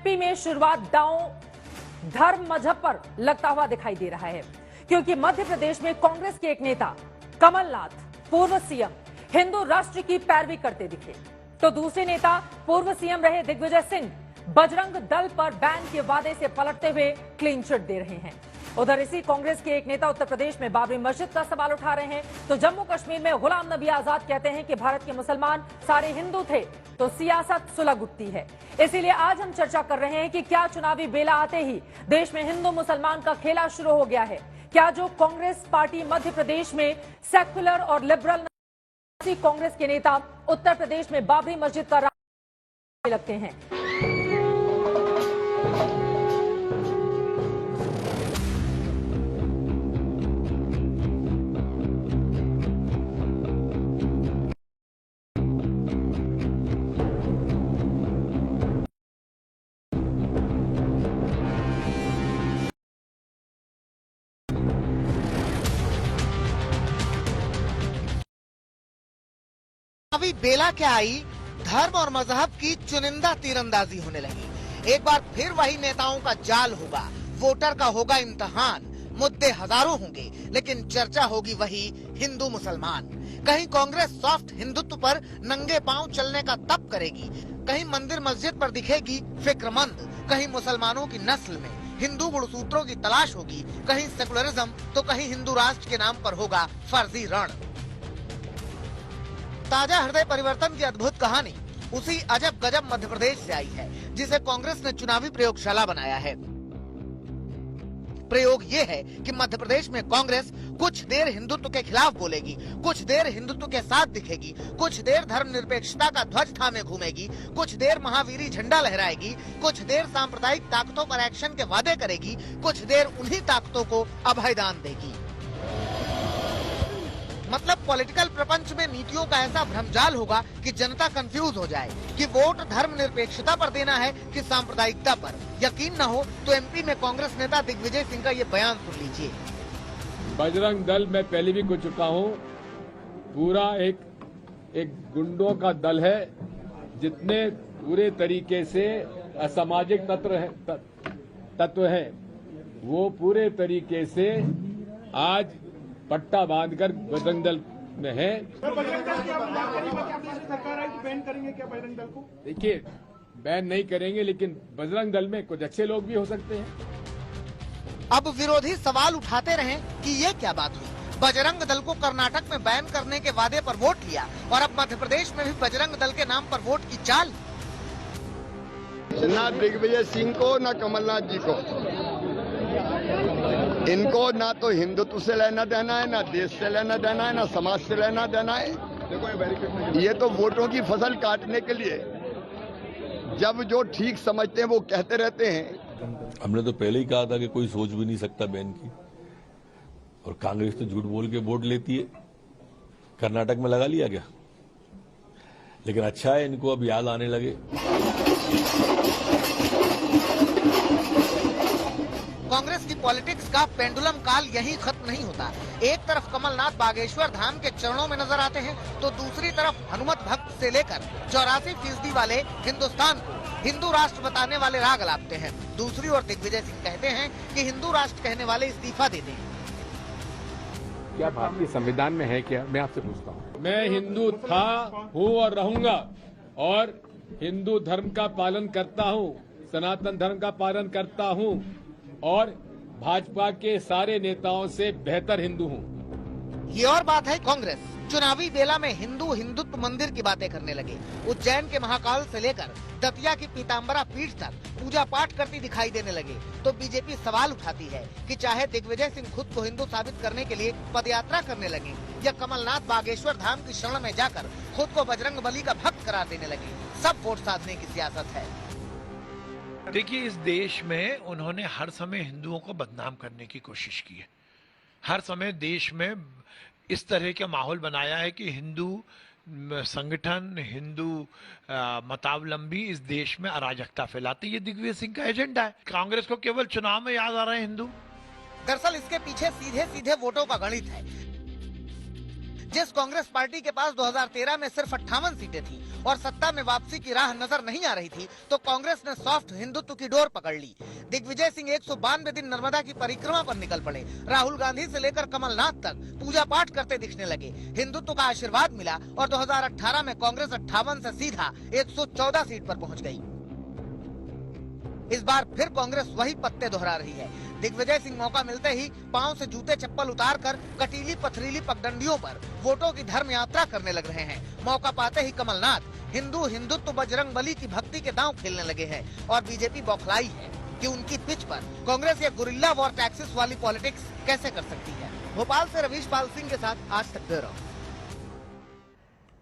MP में शुरुआत दांव धर्म मजहब पर लगता हुआ दिखाई दे रहा है, क्योंकि मध्य प्रदेश में कांग्रेस के एक नेता कमलनाथ पूर्व सीएम हिंदू राष्ट्र की पैरवी करते दिखे, तो दूसरे नेता पूर्व सीएम रहे दिग्विजय सिंह बजरंग दल पर बैन के वादे से पलटते हुए क्लीन चिट दे रहे हैं। उधर इसी कांग्रेस के एक नेता उत्तर प्रदेश में बाबरी मस्जिद का सवाल उठा रहे हैं, तो जम्मू कश्मीर में गुलाम नबी आजाद कहते हैं कि भारत के मुसलमान सारे हिंदू थे, तो सियासत सुलग उठती है। इसीलिए आज हम चर्चा कर रहे हैं कि क्या चुनावी बेला आते ही देश में हिंदू मुसलमान का खेला शुरू हो गया है? क्या जो कांग्रेस पार्टी मध्य प्रदेश में सेक्युलर और लिबरल कांग्रेस के नेता उत्तर प्रदेश में बाबरी मस्जिद का राज लगते हैं? अभी बेला क्या आई, धर्म और मजहब की चुनिंदा तीरंदाजी होने लगी। एक बार फिर वही नेताओं का जाल होगा, वोटर का होगा इम्तिहान। मुद्दे हजारों होंगे, लेकिन चर्चा होगी वही हिंदू मुसलमान। कहीं कांग्रेस सॉफ्ट हिंदुत्व पर नंगे पांव चलने का तप करेगी, कहीं मंदिर मस्जिद पर दिखेगी फिक्रमंद, कहीं मुसलमानों की नस्ल में हिंदू गुणसूत्रों की तलाश होगी, कहीं सेकुलरिज्म तो कहीं हिंदू राष्ट्र के नाम पर होगा फर्जी रण। ताजा हृदय परिवर्तन की अद्भुत कहानी उसी अजब गजब मध्य प्रदेश से आई है, जिसे कांग्रेस ने चुनावी प्रयोगशाला बनाया है। प्रयोग ये है कि मध्य प्रदेश में कांग्रेस कुछ देर हिंदुत्व के खिलाफ बोलेगी, कुछ देर हिंदुत्व के साथ दिखेगी, कुछ देर धर्मनिरपेक्षता का ध्वज थामे घूमेगी, कुछ देर महावीरी झंडा लहराएगी, कुछ देर सांप्रदायिक ताकतों पर एक्शन के वादे करेगी, कुछ देर उन्हीं ताकतों को अभयदान देगी। मतलब पॉलिटिकल प्रपंच में नीतियों का ऐसा भ्रमजाल होगा कि जनता कंफ्यूज हो जाए कि वोट धर्मनिरपेक्षता पर देना है कि सांप्रदायिकता पर। यकीन न हो तो एमपी में कांग्रेस नेता दिग्विजय सिंह का ये बयान सुन लीजिए। बजरंग दल मैं पहले भी कह चुका हूँ, पूरा एक गुंडों का दल है, जितने पूरे तरीके से असामाजिक तत्व है वो पूरे तरीके से आज पट्टा बांधकर बजरंग दल में है। देखिए, बैन नहीं करेंगे, लेकिन बजरंग दल में कुछ अच्छे लोग भी हो सकते हैं। अब विरोधी सवाल उठाते रहे कि ये क्या बात हुई, बजरंग दल को कर्नाटक में बैन करने के वादे पर वोट लिया और अब मध्य प्रदेश में भी बजरंग दल के नाम पर वोट की चाल। ना दिग्विजय सिंह को, ना कमलनाथ जी को, इनको ना तो हिंदुत्व से लेना देना है, ना देश से लेना देना है, ना समाज से लेना देना है। ये तो वोटों की फसल काटने के लिए जब जो ठीक समझते हैं वो कहते रहते हैं। हमने तो पहले ही कहा था कि कोई सोच भी नहीं सकता बैन की, और कांग्रेस तो झूठ बोल के वोट लेती है। कर्नाटक में लगा लिया क्या? लेकिन अच्छा है, इनको अब याद आने लगे। कांग्रेस की पॉलिटिक्स का पेंडुलम काल यहीं खत्म नहीं होता। एक तरफ कमलनाथ बागेश्वर धाम के चरणों में नजर आते हैं, तो दूसरी तरफ हनुमत भक्त से लेकर 84% वाले हिंदुस्तान को हिंदू राष्ट्र बताने वाले राग अलापते हैं। दूसरी ओर दिग्विजय सिंह कहते हैं कि हिंदू राष्ट्र कहने वाले इस्तीफा दे दें। क्या भारतीय संविधान में है क्या? मैं आपसे पूछता हूँ। मैं हिंदू था, हूँ और रहूंगा, और हिंदू धर्म का पालन करता हूँ, सनातन धर्म का पालन करता हूँ, और भाजपा के सारे नेताओं से बेहतर हिंदू हूँ। ये और बात है, कांग्रेस चुनावी बेला में हिंदू मंदिर की बातें करने लगे। उज्जैन के महाकाल से लेकर दतिया की पीताम्बरा पीठ तक पूजा पाठ करती दिखाई देने लगे, तो बीजेपी सवाल उठाती है कि चाहे दिग्विजय सिंह खुद को हिंदू साबित करने के लिए पदयात्रा करने लगे, या कमलनाथ बागेश्वर धाम की शरण में जाकर खुद को बजरंग बली का भक्त करार देने लगे, सब वोट साधने की सियासत है। देखिए, इस देश में उन्होंने हर समय हिंदुओं को बदनाम करने की कोशिश की है। हर समय देश में इस तरह का माहौल बनाया है कि हिंदू संगठन, हिंदू मतावलंबी इस देश में अराजकता फैलाते। ये दिग्विजय सिंह का एजेंडा है। कांग्रेस को केवल चुनाव में याद आ रहे हैं हिंदू। दरअसल इसके पीछे सीधे सीधे वोटों का गणित है। जिस कांग्रेस पार्टी के पास 2013 में सिर्फ 58 सीटें थी और सत्ता में वापसी की राह नजर नहीं आ रही थी, तो कांग्रेस ने सॉफ्ट हिंदुत्व की डोर पकड़ ली। दिग्विजय सिंह 192 दिन नर्मदा की परिक्रमा पर निकल पड़े। राहुल गांधी से लेकर कमलनाथ तक पूजा पाठ करते दिखने लगे। हिंदुत्व का आशीर्वाद मिला और 2018 में कांग्रेस 58 से सीधा 114 सीट पर पहुंच गई। इस बार फिर कांग्रेस वही पत्ते दोहरा रही है। दिग्विजय सिंह मौका मिलते ही पांव से जूते चप्पल उतारकर कटीली पथरीली पगडंडियों पर वोटों की धर्म यात्रा करने लग रहे हैं। मौका पाते ही कमलनाथ हिंदू हिंदुत्व बजरंग बली की भक्ति के दांव खेलने लगे हैं और बीजेपी बौखलाई है कि उनकी पिच पर कांग्रेस ये गुरिल्ला वॉर टैक्सेस वाली पॉलिटिक्स कैसे कर सकती है। भोपाल से रवीश पाल सिंह के साथ आज तक ब्यूरो।